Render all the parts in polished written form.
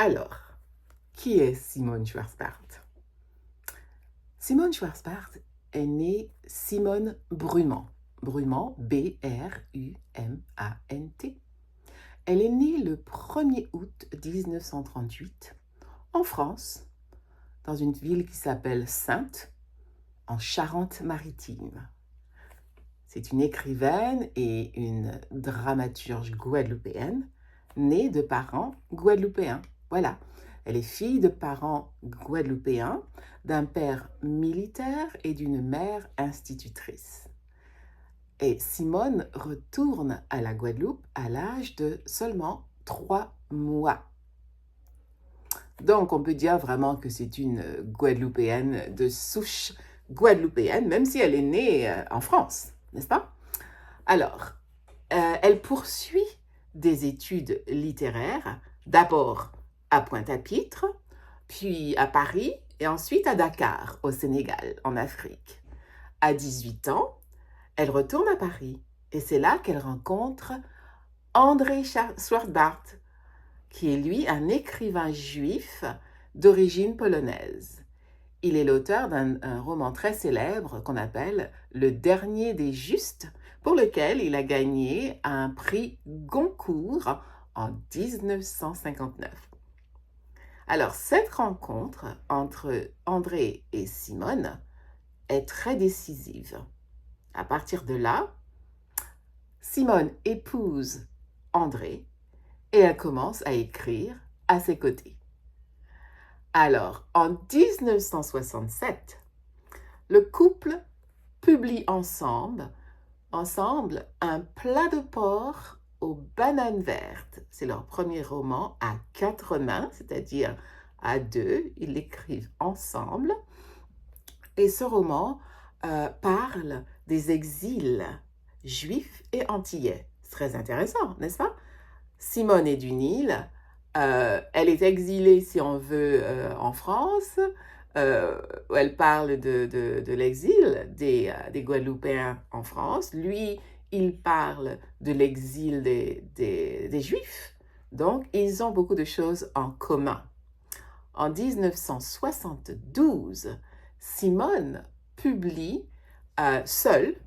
Alors, qui est Simone Schwarzbart? Simone Schwarzbart est née Simone Brumant. Brumant, B-R-U-M-A-N-T. Elle est née le 1er août 1938 en France, dans une ville qui s'appelle Saintes, en Charente-Maritime. C'est une écrivaine et une dramaturge guadeloupéenne, née de parents guadeloupéens. Voilà, elle est fille de parents guadeloupéens, d'un père militaire et d'une mère institutrice. Et Simone retourne à la Guadeloupe à l'âge de seulement 3 mois. Donc, on peut dire vraiment que c'est une Guadeloupéenne de souche guadeloupéenne, même si elle est née en France, n'est-ce pas? Alors, elle poursuit des études littéraires, d'abord à Pointe-à-Pitre, puis à Paris et ensuite à Dakar, au Sénégal, en Afrique. À 18 ans, elle retourne à Paris et c'est là qu'elle rencontre André Schwarzbart, qui est lui un écrivain juif d'origine polonaise. Il est l'auteur d'un roman très célèbre qu'on appelle Le Dernier des Justes, pour lequel il a gagné un prix Goncourt en 1959. Alors, cette rencontre entre André et Simone est très décisive. À partir de là, Simone épouse André et elle commence à écrire à ses côtés. Alors, en 1967, le couple publie ensemble un plat de porc aux bananes vertes. C'est leur premier roman à 4 mains, c'est-à-dire à 2. Ils l'écrivent ensemble. Et ce roman parle des exils juifs et antillais. C'est très intéressant, n'est-ce pas? Simone est du Nil. Elle est exilée, si on veut, en France. Elle parle de l'exil des Guadeloupéens en France. Lui, il parle de l'exil des Juifs. Donc, ils ont beaucoup de choses en commun. En 1972, Simone publie seule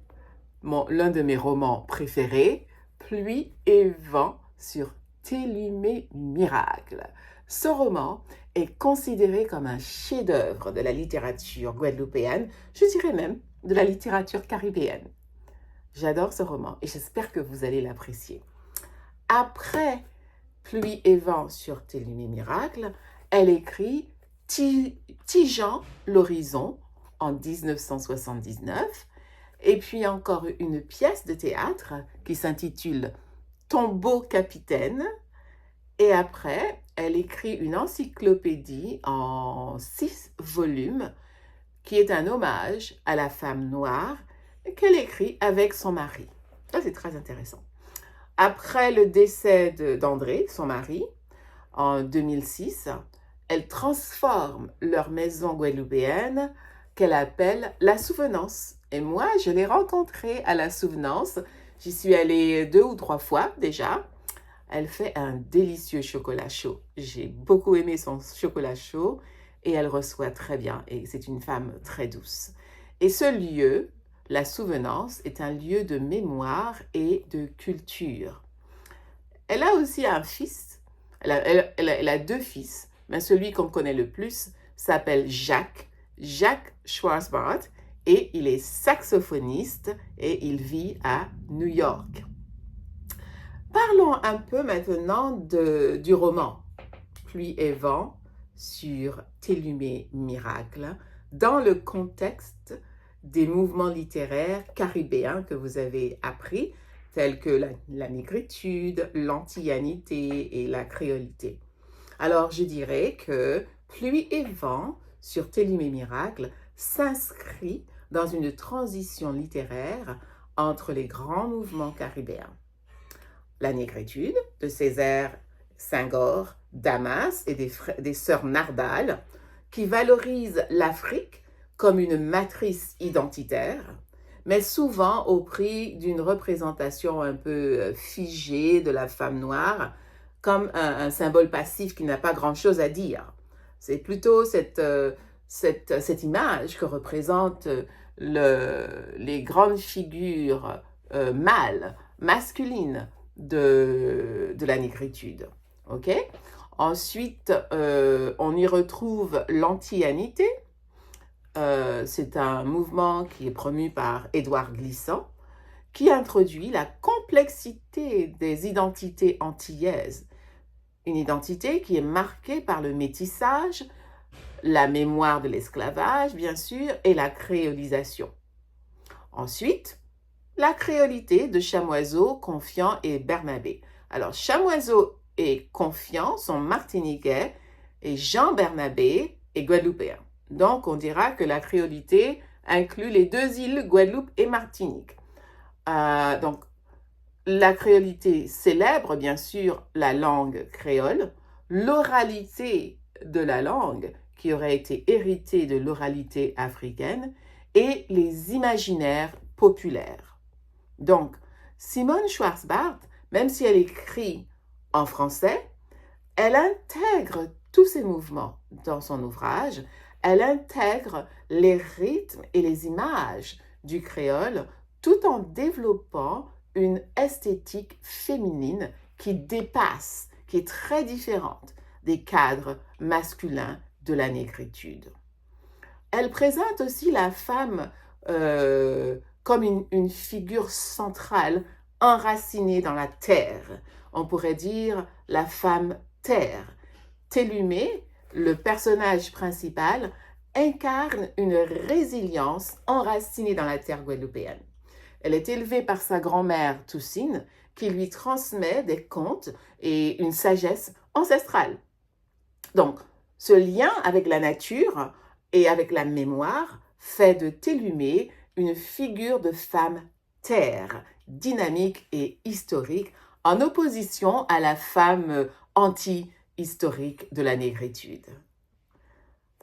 l'un de mes romans préférés, Pluie et vent sur Télumé Miracle. Ce roman est considéré comme un chef-d'œuvre de la littérature guadeloupéenne, je dirais même de la littérature caribéenne. J'adore ce roman et j'espère que vous allez l'apprécier. Après Pluie et vent sur Télumé Miracle, elle écrit Tigeant l'horizon en 1979 et puis encore une pièce de théâtre qui s'intitule Tombeau capitaine. Et après, elle écrit une encyclopédie en 6 volumes qui est un hommage à la femme noire qu'elle écrit avec son mari. Ça, c'est très intéressant. Après le décès d'André, son mari, en 2006, elle transforme leur maison guadeloupéenne qu'elle appelle La Souvenance. Et moi, je l'ai rencontrée à La Souvenance. J'y suis allée 2 ou 3 fois déjà. Elle fait un délicieux chocolat chaud. J'ai beaucoup aimé son chocolat chaud et elle reçoit très bien. Et c'est une femme très douce. Et ce lieu, La Souvenance, est un lieu de mémoire et de culture. Elle a aussi un fils. Elle a 2 fils, mais celui qu'on connaît le plus s'appelle Jacques Schwarzbart, et il est saxophoniste et il vit à New York. Parlons un peu maintenant du roman Pluie et vent sur Télumé Miracle dans le contexte des mouvements littéraires caribéens que vous avez appris, tels que la négritude, l'antillanité et la créolité. Alors, je dirais que Pluie et vent sur Télumé Miracle s'inscrit dans une transition littéraire entre les grands mouvements caribéens. La négritude de Césaire Senghor, Damas et des sœurs Nardal, qui valorisent l'Afrique comme une matrice identitaire, mais souvent au prix d'une représentation un peu figée de la femme noire, comme un symbole passif qui n'a pas grand-chose à dire. C'est plutôt cette image que représentent les grandes figures mâles, masculines de la négritude. Ok? Ensuite, on y retrouve l'antianité. C'est un mouvement qui est promu par Édouard Glissant, qui introduit la complexité des identités antillaises. Une identité qui est marquée par le métissage, la mémoire de l'esclavage, bien sûr, et la créolisation. Ensuite, la créolité de Chamoiseau, Confiant et Bernabé. Alors, Chamoiseau et Confiant sont martiniquais et Jean Bernabé est guadeloupéen. Donc, on dira que la créolité inclut les deux îles, Guadeloupe et Martinique. Donc, la créolité célèbre, bien sûr, la langue créole, l'oralité de la langue, qui aurait été héritée de l'oralité africaine, et les imaginaires populaires. Donc, Simone Schwarzbart, même si elle écrit en français, elle intègre tous ces mouvements dans son ouvrage, elle intègre les rythmes et les images du créole tout en développant une esthétique féminine qui dépasse, qui est très différente des cadres masculins de la négritude. Elle présente aussi la femme comme une figure centrale enracinée dans la terre. On pourrait dire la femme terre. Télumé, le personnage principal, incarne une résilience enracinée dans la terre guadeloupéenne. Elle est élevée par sa grand-mère Toussine, qui lui transmet des contes et une sagesse ancestrale. Donc, ce lien avec la nature et avec la mémoire fait de Télumé une figure de femme terre, dynamique et historique, en opposition à la femme anti-historique de la négritude.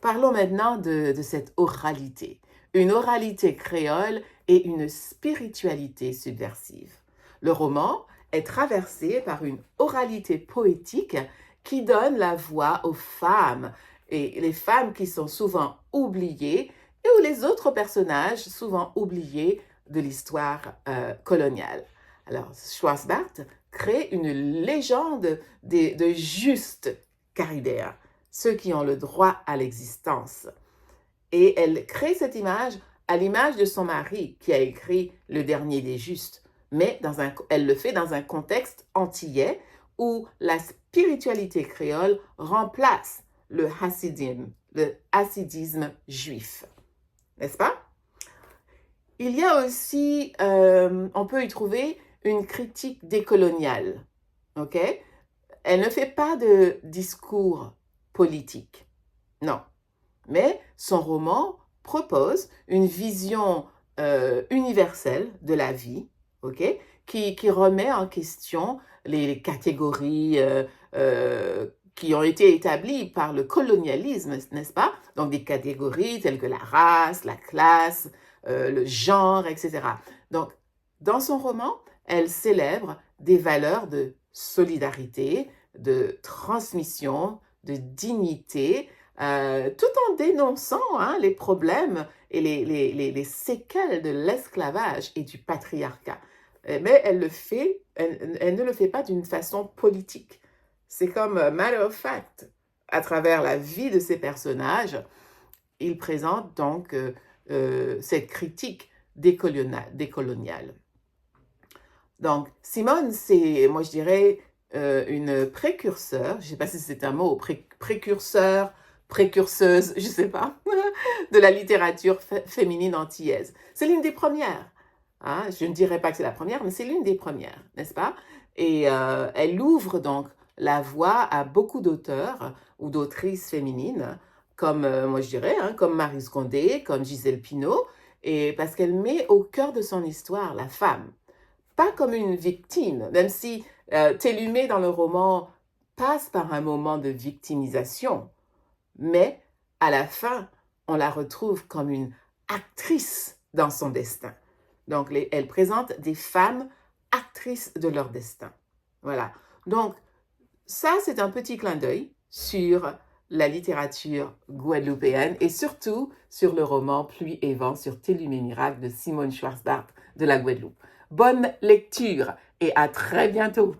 Parlons maintenant de cette oralité. Une oralité créole et une spiritualité subversive. Le roman est traversé par une oralité poétique qui donne la voix aux femmes, et les femmes qui sont souvent oubliées, et ou les autres personnages souvent oubliés de l'histoire coloniale. Alors, Schwarzbart crée une légende de justes caridéens, ceux qui ont le droit à l'existence. Et elle crée cette image à l'image de son mari qui a écrit Le Dernier des Justes, mais elle le fait dans un contexte antillais où la spiritualité créole remplace le hassidisme juif. N'est-ce pas? Il y a aussi, on peut y trouver une critique décoloniale. Ok? Elle ne fait pas de discours politique. Non. Mais son roman propose une vision universelle de la vie, ok, qui remet en question les catégories qui ont été établies par le colonialisme, n'est-ce pas? Donc des catégories telles que la race, la classe, le genre, etc. Donc, dans son roman, elle célèbre des valeurs de solidarité, de transmission, de dignité, tout en dénonçant les problèmes et les séquelles de l'esclavage et du patriarcat. Mais elle ne le fait pas d'une façon politique. C'est comme matter of fact. À travers la vie de ces personnages, il présente donc cette critique décoloniale. Donc, Simone, c'est, moi je dirais, une précurseur, je ne sais pas si c'est un mot, précurseur, précurseuse, je ne sais pas, de la littérature féminine antillaise. C'est l'une des premières. Hein? Je ne dirais pas que c'est la première, mais c'est l'une des premières, n'est-ce pas? Et elle ouvre donc la voie à beaucoup d'auteurs ou d'autrices féminines, comme, moi je dirais, comme Maryse Condé, comme Gisèle Pineau, et parce qu'elle met au cœur de son histoire la femme. Pas comme une victime, même si Télumé dans le roman passe par un moment de victimisation, mais à la fin, on la retrouve comme une actrice dans son destin. Donc, elle présente des femmes actrices de leur destin. Voilà. Donc, ça, c'est un petit clin d'œil sur la littérature guadeloupéenne et surtout sur le roman Pluie et vent sur Tes lumes et miracles de Simone Schwarzbart de la Guadeloupe. Bonne lecture et à très bientôt!